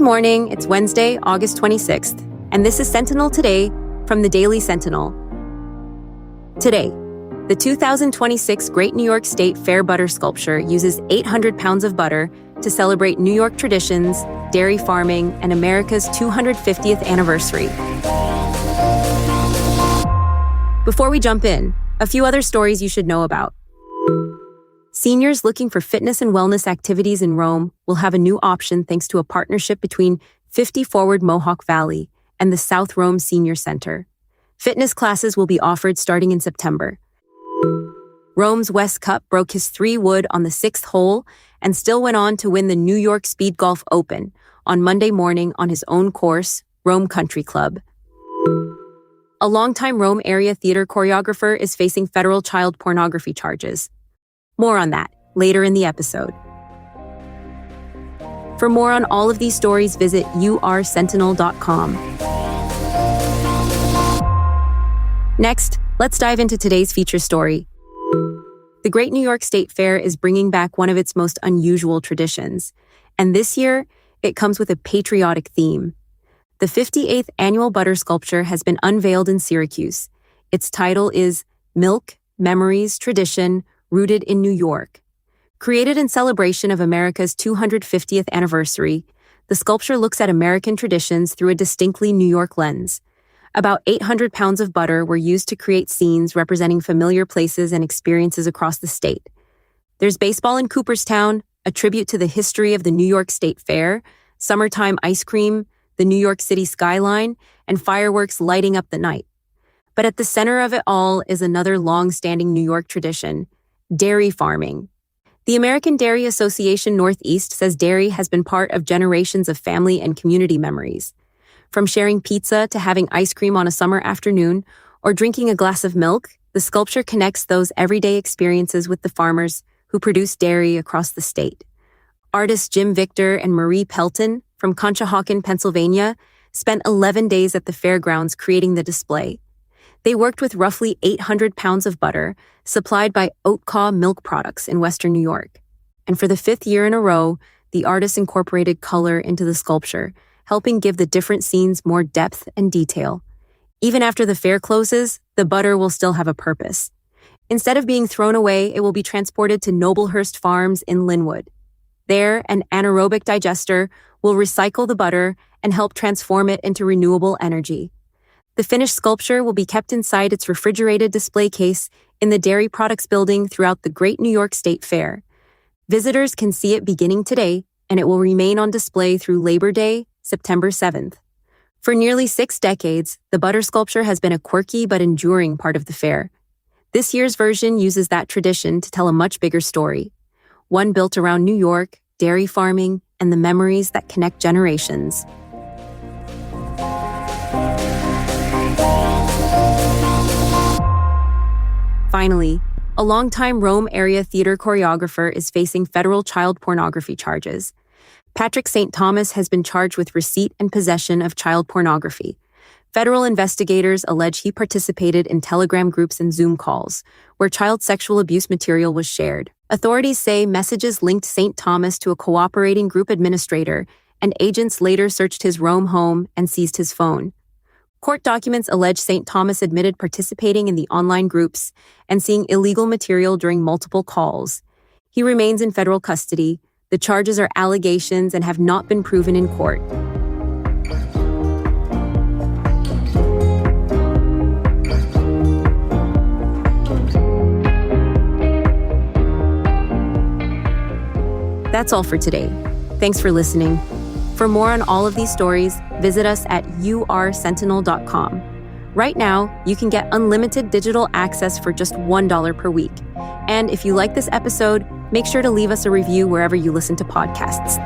morning. It's Wednesday, August 26th, and this is Sentinel Today from the Daily Sentinel. Today, the 2026 Great New York State Fair butter sculpture uses 800 pounds of butter to celebrate New York traditions, dairy farming, and America's 250th anniversary. Before we jump in, a few other stories you should know about. Seniors looking for fitness and wellness activities in Rome will have a new option thanks to a partnership between 50 Forward Mohawk Valley and the South Rome Senior Center. Fitness classes will be offered starting in September. Rome's Wes Cup broke his 3-wood on the 6th hole and still went on to win the New York Speed Golf Open on Monday morning on his own course, Rome Country Club. A longtime Rome area theater choreographer is facing federal child pornography charges. More on that later in the episode. For more on all of these stories, visit ursentinel.com. Next, let's dive into today's feature story. The Great New York State Fair is bringing back one of its most unusual traditions, and this year, it comes with a patriotic theme. The 58th annual butter sculpture has been unveiled in Syracuse. Its title is Milk, Memories, Tradition, Rooted in New York. Created in celebration of America's 250th anniversary, the sculpture looks at American traditions through a distinctly New York lens. About 800 pounds of butter were used to create scenes representing familiar places and experiences across the state. There's baseball in Cooperstown, a tribute to the history of the New York State Fair, summertime ice cream, the New York City skyline, and fireworks lighting up the night. But at the center of it all is another long-standing New York tradition: dairy farming. The American Dairy Association Northeast says dairy has been part of generations of family and community memories. From sharing pizza to having ice cream on a summer afternoon or drinking a glass of milk, the sculpture connects those everyday experiences with the farmers who produce dairy across the state. Artists Jim Victor and Marie Pelton from Conshohocken, Pennsylvania, spent 11 days at the fairgrounds creating the display. They worked with roughly 800 pounds of butter supplied by Oatcaw Milk Products in Western New York. And for the 5th year in a row, the artists incorporated color into the sculpture, helping give the different scenes more depth and detail. Even after the fair closes, the butter will still have a purpose. Instead of being thrown away, it will be transported to Noblehurst Farms in Linwood. There, an anaerobic digester will recycle the butter and help transform it into renewable energy. The finished sculpture will be kept inside its refrigerated display case in the Dairy Products Building throughout the Great New York State Fair. Visitors can see it beginning today, and it will remain on display through Labor Day, September 7th. For nearly 6 decades, the butter sculpture has been a quirky but enduring part of the fair. This year's version uses that tradition to tell a much bigger story, one built around New York, dairy farming, and the memories that connect generations. Finally, a longtime Rome area theater choreographer is facing federal child pornography charges. Patrick St. Thomas has been charged with receipt and possession of child pornography. Federal investigators allege he participated in Telegram groups and Zoom calls, where child sexual abuse material was shared. Authorities say messages linked St. Thomas to a cooperating group administrator, and agents later searched his Rome home and seized his phone. Court documents allege St. Thomas admitted participating in the online groups and seeing illegal material during multiple calls. He remains in federal custody. The charges are allegations and have not been proven in court. That's all for today. Thanks for listening. For more on all of these stories, visit us at ursentinel.com. Right now, you can get unlimited digital access for just $1 per week. And if you like this episode, make sure to leave us a review wherever you listen to podcasts.